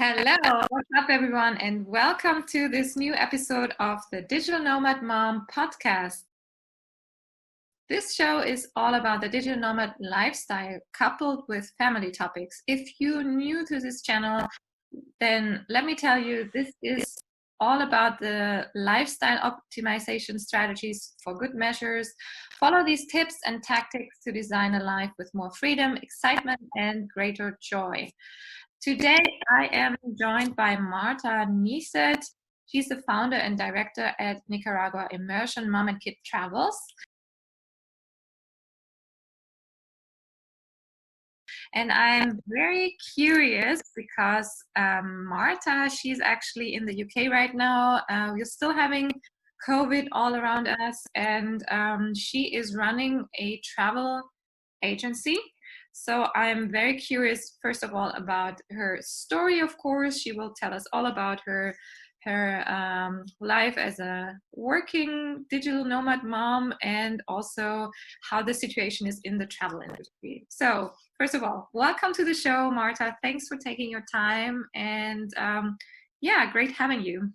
Hello, what's up, everyone, and welcome to this new episode of the Digital Nomad Mom podcast. This show is all about the digital nomad lifestyle coupled with family topics. If you're new to this channel, then let me tell you, this is all about the lifestyle optimization strategies for good measures. Follow these tips and tactics to design a life with more freedom, excitement, and greater joy. Today, I am joined by Martha Nieset. She's the founder and director at Nicaragua Immersion Mom and Kid Travels. And I'm very curious because Martha, she's actually in the UK right now. We're still having COVID all around us, and she is running a travel agency. So I'm very curious, first of all, about her story, of course. She will tell us all about her life as a working digital nomad mom, and also how the situation is in the travel industry. So first of all, welcome to the show, Martha. Thanks for taking your time. And great having you.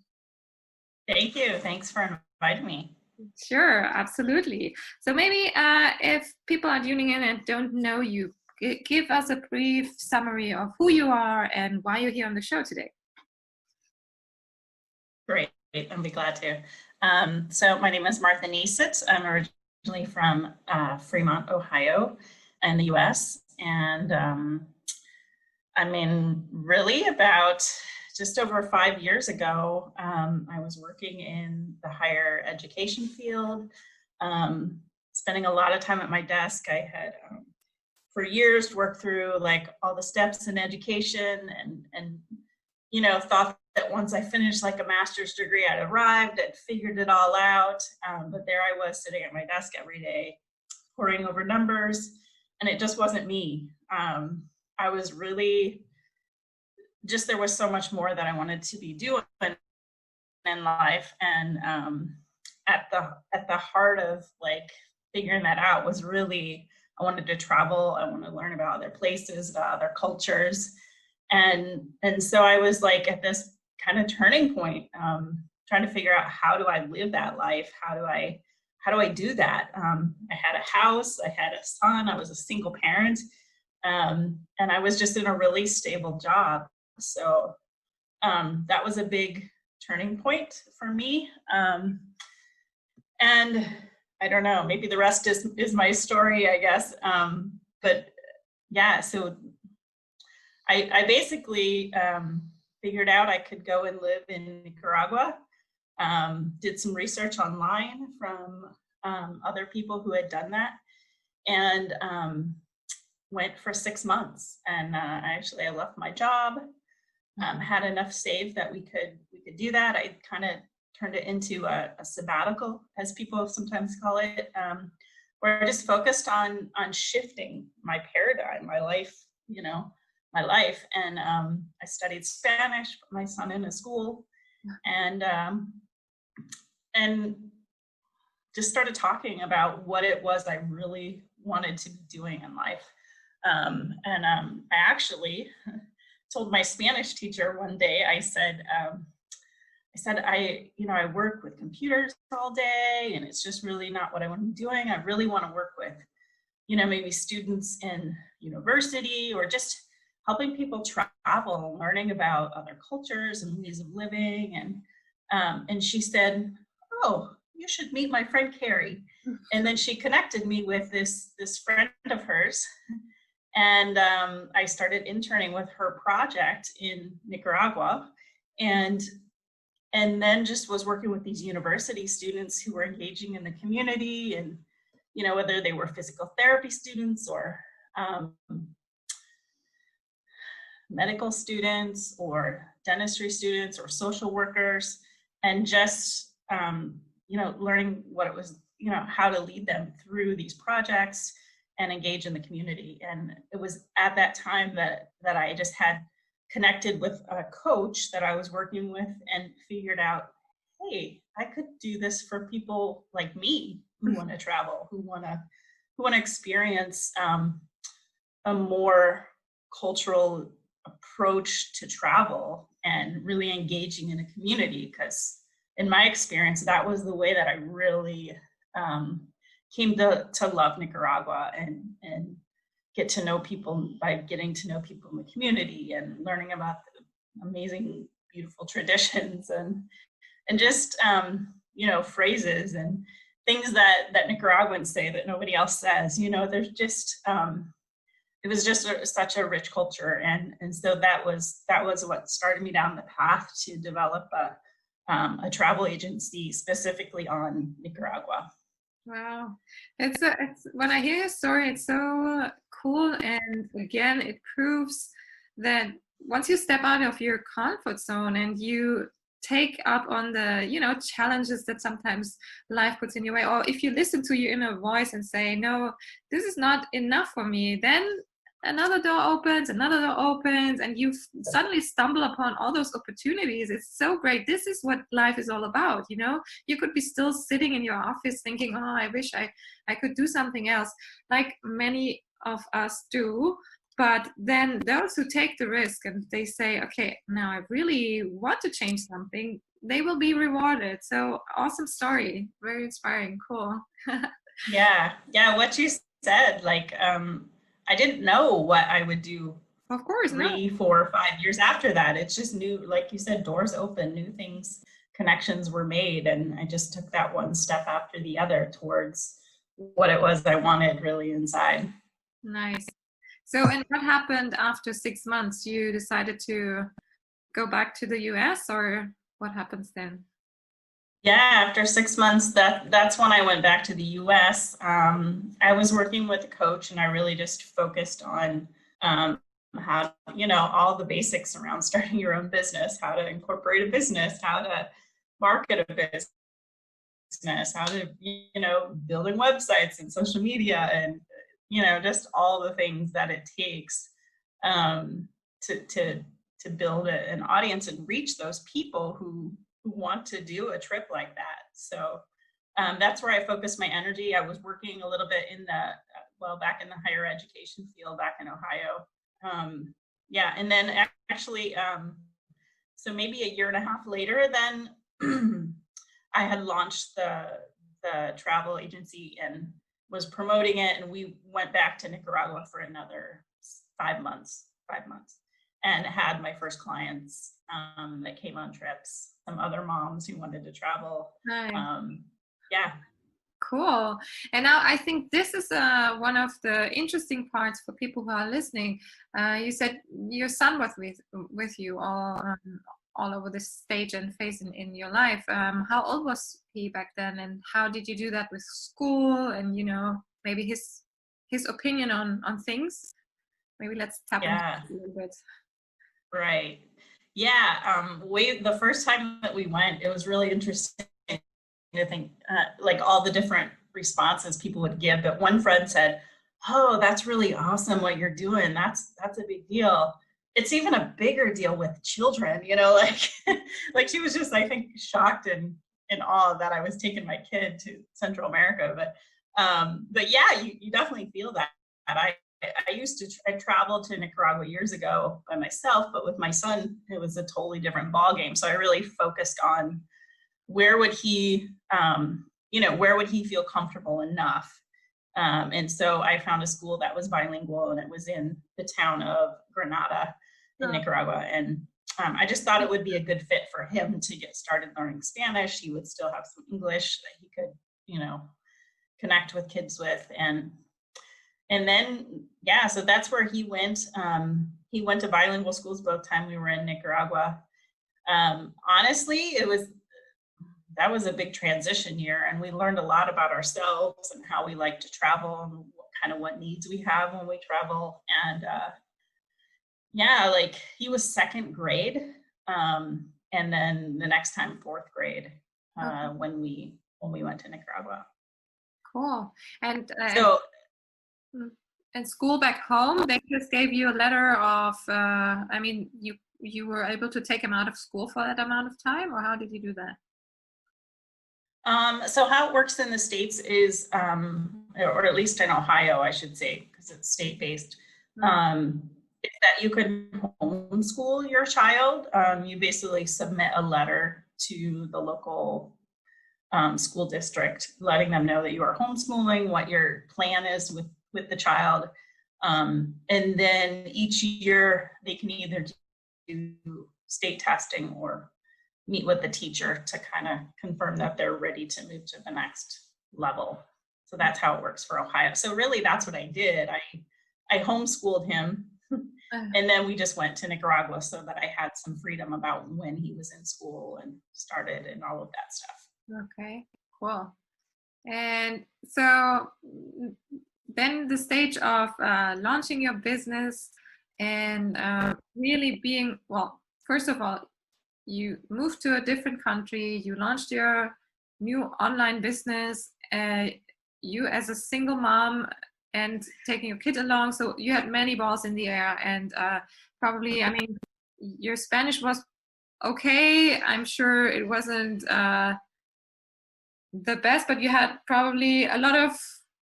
Thank you. Thanks for inviting me. Sure, absolutely. So maybe if people are tuning in and don't know you, give us a brief summary of who you are and why you're here on the show today. Great. I'll be glad to. So my name is Martha Nieset. I'm originally from Fremont, Ohio, in the U.S. And really about just over 5 years ago, I was working in the higher education field, spending a lot of time at my desk. I had for years worked through like all the steps in education and thought that once I finished like a master's degree, I'd arrived, I'd figured it all out. But there I was sitting at my desk every day, poring over numbers, and it just wasn't me. I was really there was so much more that I wanted to be doing in life. And at the heart of like figuring that out was really, I wanted to travel. I wanted to learn about other places, about other cultures. And so I was like at this kind of turning point, trying to figure out, how do I live that life? How do I do that? I had a house, I had a son, I was a single parent, and I was just in a really stable job. So that was a big turning point for me. And I don't know, maybe the rest is my story, I guess. But yeah, so I basically figured out I could go and live in Nicaragua, did some research online from other people who had done that, and went for 6 months. And I left my job, had enough saved that we could do that. I kind of turned it into a sabbatical, as people sometimes call it, where I just focused on shifting my paradigm, my life. And I studied Spanish, put my son in a school, and just started talking about what it was I really wanted to be doing in life. I actually told my Spanish teacher one day, I said, I work with computers all day, and it's just really not what I want to be doing. I really want to work with, maybe students in university, or just helping people travel, learning about other cultures and ways of living. And she said, "Oh, you should meet my friend Carrie." And then she connected me with this friend of hers. And I started interning with her project in Nicaragua, and then just was working with these university students who were engaging in the community, and whether they were physical therapy students or medical students or dentistry students or social workers, and just learning what it was, how to lead them through these projects and engage in the community. And it was at that time that I just had connected with a coach that I was working with and figured out, hey, I could do this for people like me who want to travel, who want to experience a more cultural approach to travel and really engaging in a community, because in my experience, that was the way that I really came to love Nicaragua and get to know people by getting to know people in the community and learning about the amazing, beautiful traditions and just, phrases and things that Nicaraguans say that nobody else says. There's just, it was just such a rich culture. And so that was what started me down the path to develop a travel agency specifically on Nicaragua. Wow. It's when I hear your story, it's so cool. And again, it proves that once you step out of your comfort zone and you take up on the, challenges that sometimes life puts in your way, or if you listen to your inner voice and say, no, this is not enough for me, then another door opens, and you suddenly stumble upon all those opportunities. It's so great. This is what life is all about. You could be still sitting in your office thinking, oh, I wish I could do something else, like many of us do. But then those who take the risk and they say, okay, now I really want to change something, they will be rewarded. So awesome story. Very inspiring. Cool. Yeah. What you said, I didn't know what I would do. Of course, 3, 4, 5 years after that. It's just new, like you said, doors open, new things, connections were made. And I just took that one step after the other towards what it was I wanted really inside. Nice. So, and what happened after 6 months? You decided to go back to the US, or what happens then? Yeah, after 6 months, that's when I went back to the US. I was working with a coach, and I really just focused on how, all the basics around starting your own business, how to incorporate a business, how to market a business, how to, building websites and social media, and, just all the things that it takes to build an audience and reach those people who want to do a trip like that. So that's where I focused my energy. I was working a little bit back in the higher education field back in Ohio. And then actually, so maybe a year and a half later, then I had launched the travel agency and was promoting it. And we went back to Nicaragua for another 5 months, and had my first clients that came on trips, some other moms who wanted to travel. Nice. Yeah. Cool. And now I think this is one of the interesting parts for people who are listening. You said your son was with you all over this stage and phase in your life. How old was he back then, and how did you do that with school and maybe his opinion on things? Maybe let's tap into that a little bit. Right. Yeah. The first time that we went, it was really interesting to think all the different responses people would give. But one friend said, "Oh, that's really awesome what you're doing. That's a big deal. It's even a bigger deal with children." Like she was just, I think, shocked and in awe that I was taking my kid to Central America. But yeah, you definitely feel that. I traveled to Nicaragua years ago by myself, but with my son, it was a totally different ballgame. So I really focused on where would he feel comfortable enough. And so I found a school that was bilingual, and it was in the town of Granada in Nicaragua. And I just thought it would be a good fit for him to get started learning Spanish. He would still have some English that he could, connect with kids with. And then, so that's where he went. He went to bilingual schools both times we were in Nicaragua. Honestly, that was a big transition year, and we learned a lot about ourselves and how we like to travel and what needs we have when we travel. And he was second grade, and then the next time fourth grade when we went to Nicaragua. Cool. And school back home, they just gave you a letter of, you were able to take him out of school for that amount of time, or how did you do that? So how it works in the States is, or at least in Ohio, I should say, because it's state-based. If that you can homeschool your child. You basically submit a letter to the local school district, letting them know that you are homeschooling, what your plan is with the child. And then each year they can either do state testing or meet with the teacher to kind of confirm that they're ready to move to the next level. So that's how it works for Ohio. So really that's what I did. I homeschooled him, and then we just went to Nicaragua so that I had some freedom about when he was in school and started and all of that stuff. Okay, cool. And so then the stage of launching your business and really being, well, first of all, you moved to a different country, you launched your new online business, you as a single mom and taking your kid along, so you had many balls in the air, and probably, I mean, your Spanish was okay. I'm sure it wasn't the best, but you had probably a lot of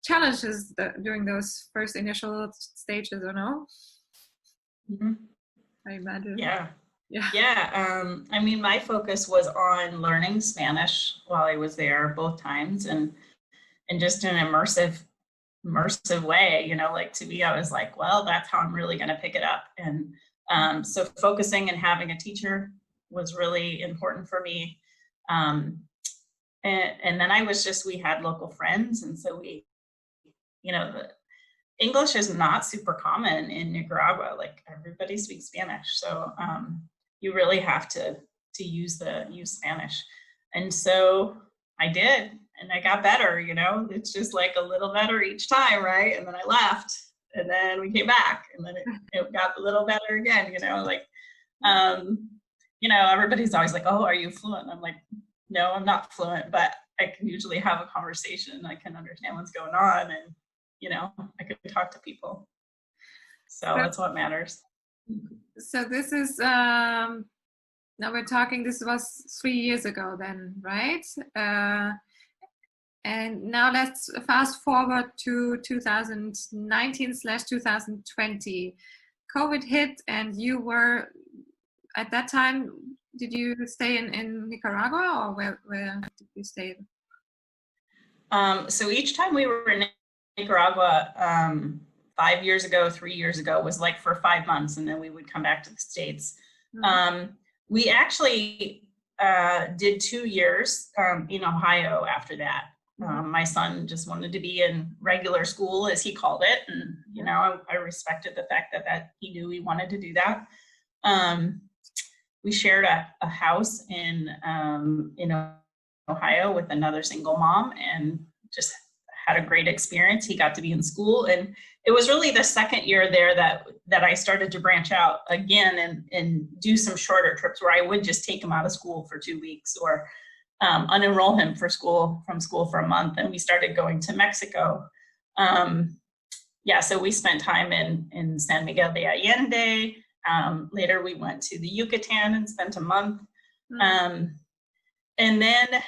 challenges during those first initial stages, or no? Mm-hmm. I imagine. Yeah. I mean, my focus was on learning Spanish while I was there both times, and just in an immersive way, you know, like to me, I was like, well, that's how I'm really going to pick it up. And so focusing and having a teacher was really important for me. And then we had local friends. And so we, you know, English is not super common in Nicaragua. Like everybody speaks Spanish. So you really have to use Spanish. And so I did, and I got better, you know, it's just like a little better each time, right? And then I left, and then we came back, and then it got a little better again, you know, like, you know, everybody's always like, oh, are you fluent? And I'm like, no, I'm not fluent, but I can usually have a conversation. I can understand what's going on, and, you know, I can talk to people. So that's what matters. So this is, now we're talking, this was 3 years ago then, right? And now let's fast forward to 2019/2020. COVID hit, and you were, at that time, did you stay in Nicaragua, or where did you stay? So each time we were in Nicaragua, 5 years ago, 3 years ago, was like for 5 months, and then we would come back to the States. Mm-hmm. We actually did 2 years in Ohio after that. My son just wanted to be in regular school, as he called it, and you know, I respected the fact that he knew he wanted to do that. We shared a house in Ohio with another single mom, and just had a great experience. He got to be in school, and it was really the second year there that I started to branch out again and do some shorter trips where I would just take him out of school for 2 weeks, or unenroll him from school for a month. And we started going to Mexico. So we spent time in San Miguel de Allende. Later we went to the Yucatan and spent a month. And then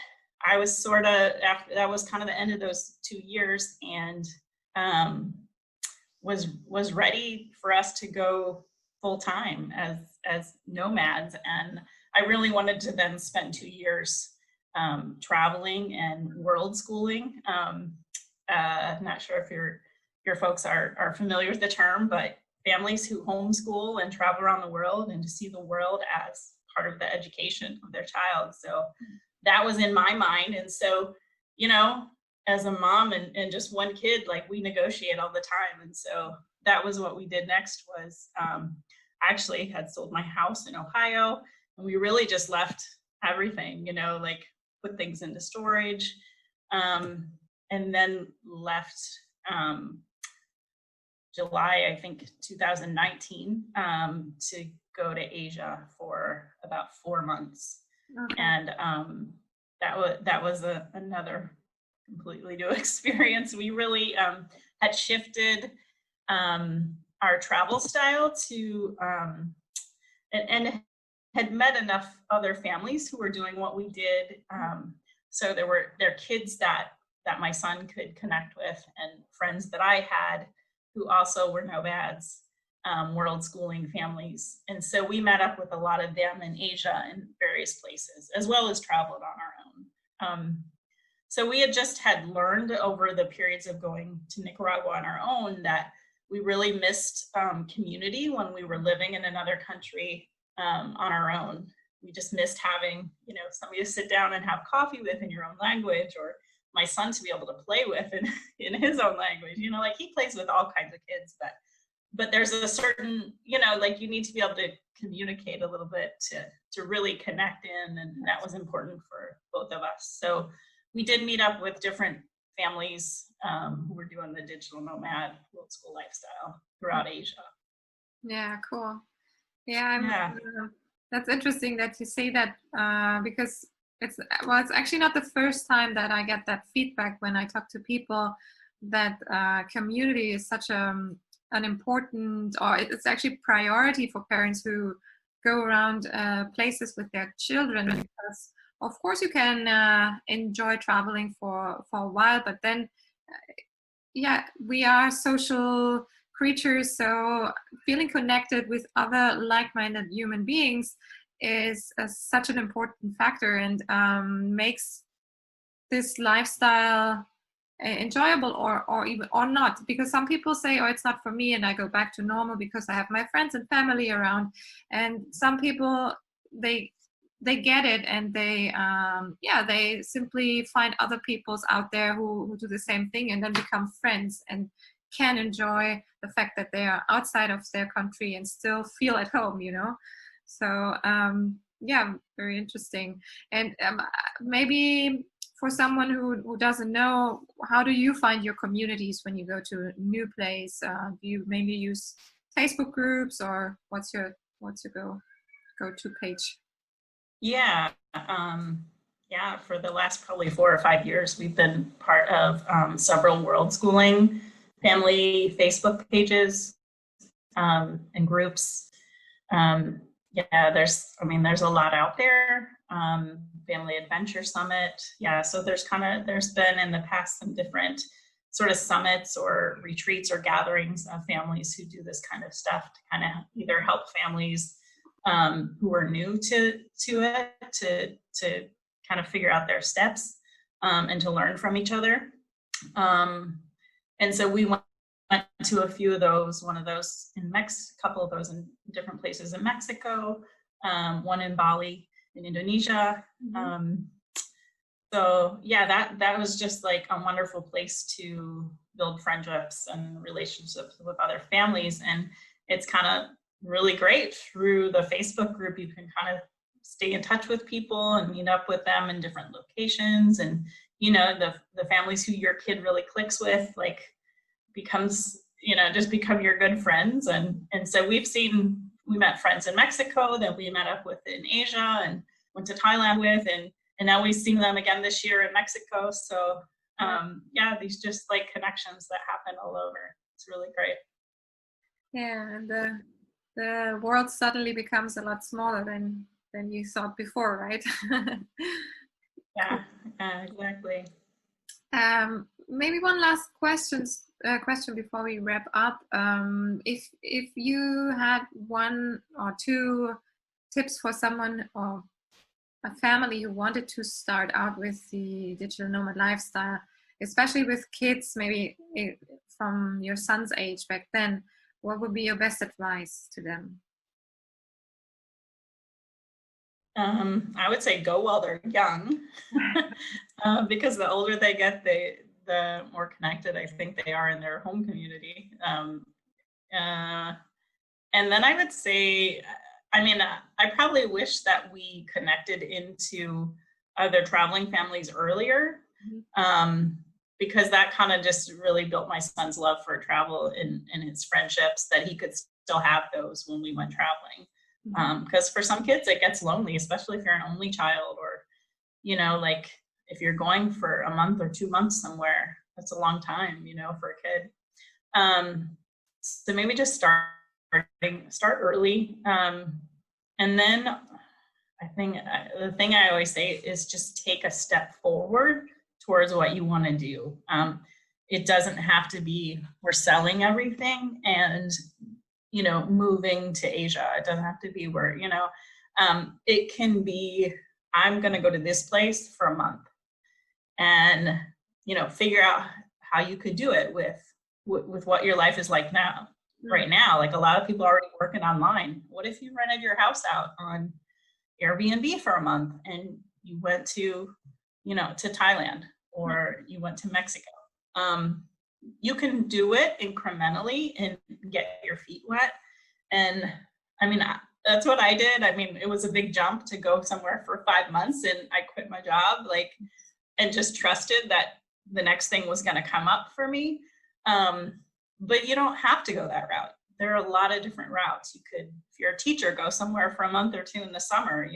I was that was kind of the end of those 2 years, and was ready for us to go full time as nomads. And I really wanted to then spend 2 years traveling and world schooling. Not sure if your folks are familiar with the term, but families who homeschool and travel around the world, and to see the world as part of the education of their child. So that was in my mind. And so, you know, as a mom and just one kid, like, we negotiate all the time. And so that was what we did next. Was I actually had sold my house in Ohio, and we really just left everything, you know, like put things into storage, and then left July, I think 2019, to go to Asia for about 4 months. Okay. And that was another completely new experience. We really had shifted our travel style to and had met enough other families who were doing what we did. So there were kids that my son could connect with, and friends that I had who also were nomads. world schooling families. And so we met up with a lot of them in Asia and various places, as well as traveled on our own. So we had learned over the periods of going to Nicaragua on our own that we really missed community when we were living in another country on our own. We just missed having, somebody to sit down and have coffee with in your own language, or my son to be able to play with in his own language. Like he plays with all kinds of kids, but there's a certain, you need to be able to communicate a little bit to really connect in, and that was important for both of us. So we did meet up with different families who were doing the digital nomad world school lifestyle throughout Asia. Yeah, cool. Yeah, that's interesting that you say that because it's actually not the first time that I get that feedback when I talk to people that community is such an important, or it's actually priority for parents who go around places with their children, because of course you can enjoy traveling for a while, but then we are social creatures, so feeling connected with other like-minded human beings is such an important factor, and makes this lifestyle enjoyable or not, because some people say, oh, it's not for me, and I go back to normal because I have my friends and family around. And some people, they get it, and they simply find other peoples out there who do the same thing, and then become friends and can enjoy the fact that they are outside of their country and still feel at home, So very interesting. And maybe for someone who doesn't know, how do you find your communities when you go to a new place? Do you mainly use Facebook groups, or what's your go-to page? Yeah, for the last probably 4 or 5 years, we've been part of several world schooling family Facebook pages and groups. There's a lot out there. Family Adventure Summit. So there's been in the past some different sort of summits or retreats or gatherings of families who do this kind of stuff to kind of either help families who are new to it to kind of figure out their steps and to learn from each other. And so we went to a few of those, one of those in Mexico, a couple of those in different places in Mexico, one in Bali in Indonesia. That was just like a wonderful place to build friendships and relationships with other families. And it's kind of really great through the Facebook group. You can kind of stay in touch with people and meet up with them in different locations. And, the families who your kid really clicks with, like, becomes, just become your good friends. And so we met friends in Mexico that we met up with in Asia and went to Thailand with, and now we've seen them again this year in Mexico. So these just like connections that happen all over. It's really great. Yeah, and the world suddenly becomes a lot smaller than you thought before, right? Exactly. Maybe one last question before we wrap up. If you had 1 or 2 tips for someone or a family who wanted to start out with the digital nomad lifestyle, especially with kids, maybe from your son's age back then, what would be your best advice to them? I would say go while they're young, because the older they get, the more connected I think they are in their home community. And then I would say, I probably wish that we connected into other traveling families earlier, because that kind of just really built my son's love for travel and his friendships, that he could still have those when we went traveling. Because for some kids it gets lonely, especially if you're an only child, or like if you're going for a month or 2 months somewhere, that's a long time for a kid. So maybe just start early, and then I think the thing I always say is just take a step forward towards what you want to do. It doesn't have to be we're selling everything, and moving to Asia. It doesn't have to be where, it can be, I'm going to go to this place for a month and, figure out how you could do it with what your life is like now, right now. Like a lot of people are already working online. What if you rented your house out on Airbnb for a month and you went to Thailand or you went to Mexico? You can do it incrementally and get your feet wet. And I mean, that's what I did. I mean, it was a big jump to go somewhere for 5 months, and I quit my job, and just trusted that the next thing was going to come up for me. But you don't have to go that route. There are a lot of different routes. You could, if you're a teacher, go somewhere for a month or two in the summer,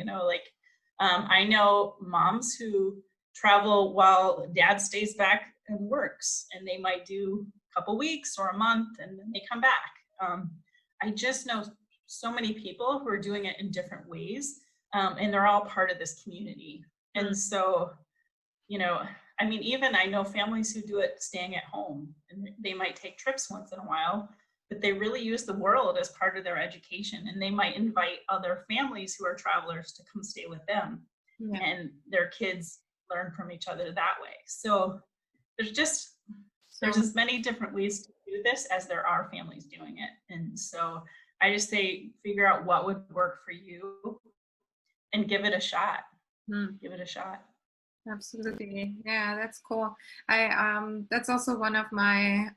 I know moms who travel while dad stays back and works, and they might do a couple weeks or a month and then they come back. I just know so many people who are doing it in different ways, and they're all part of this community. And so, even I know families who do it staying at home, and they might take trips once in a while, but they really use the world as part of their education, and they might invite other families who are travelers to come stay with them, and their kids learn from each other that way. So there's as many different ways to do this as there are families doing it. And so I just say, figure out what would work for you and give it a shot. Give it a shot. Absolutely. Yeah, that's cool. That's also one of my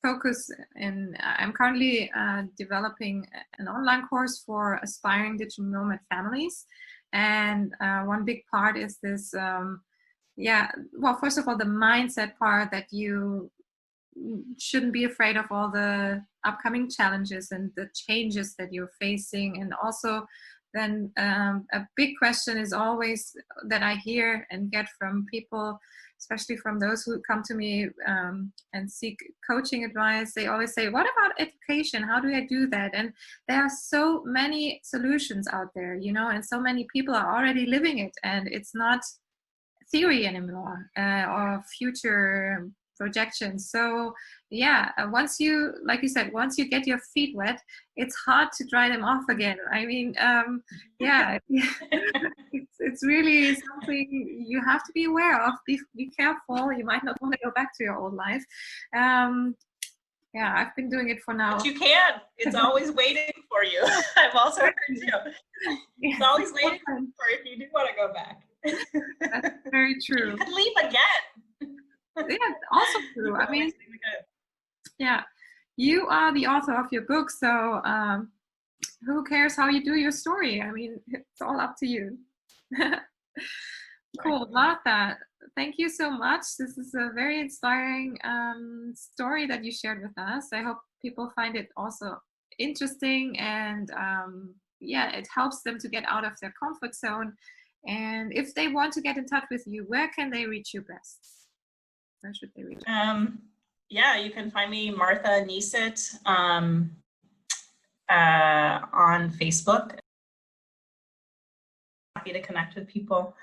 focus, and I'm currently developing an online course for aspiring digital nomad families. And one big part is this, first of all, the mindset part, that you shouldn't be afraid of all the upcoming challenges and the changes that you're facing. And also then a big question is always that I hear and get from people, especially from those who come to me and seek coaching advice. They always say, what about education? How do I do that? And there are so many solutions out there, and so many people are already living it, and it's not theory anymore or future projections. So once you, like you said, once you get your feet wet, it's hard to dry them off again. I mean, it's really something you have to be aware of. Be careful. You might not want to go back to your old life. I've been doing it for now. But you can. It's always waiting for you. I've also heard too. It's always waiting for if you do want to go back. That's very true. You could leave again. Yeah, also true. I mean, you are the author of your book, so who cares how you do your story? I mean, it's all up to you. Cool. Martha, thank you so much. This is a very inspiring story that you shared with us. I hope people find it also interesting, and it helps them to get out of their comfort zone. And if they want to get in touch with you, where can they reach you best? Where should they reach? You can find me, Martha Nieset, on Facebook. Happy to connect with people.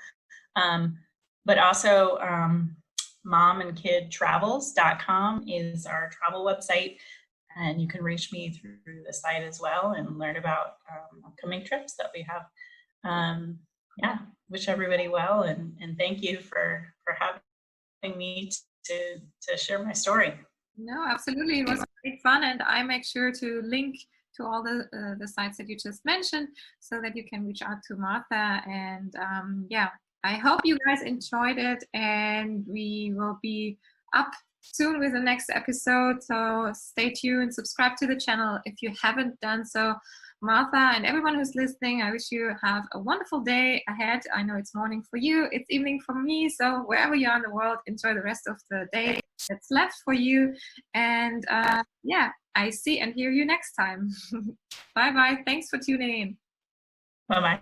But also momandkidtravels.com is our travel website. And you can reach me through the site as well and learn about upcoming trips that we have. Wish everybody well. And thank you for having me to share my story. No, absolutely. It was great fun, and I make sure to link to all the sites that you just mentioned so that you can reach out to Martha. And I hope you guys enjoyed it, and we will be up soon with the next episode. So stay tuned, subscribe to the channel if you haven't done so. Martha and everyone who's listening, I wish you have a wonderful day ahead. I know it's morning for you, it's evening for me. So wherever you are in the world, enjoy the rest of the day that's left for you. And I see and hear you next time. Bye-bye. Thanks for tuning in. Bye-bye.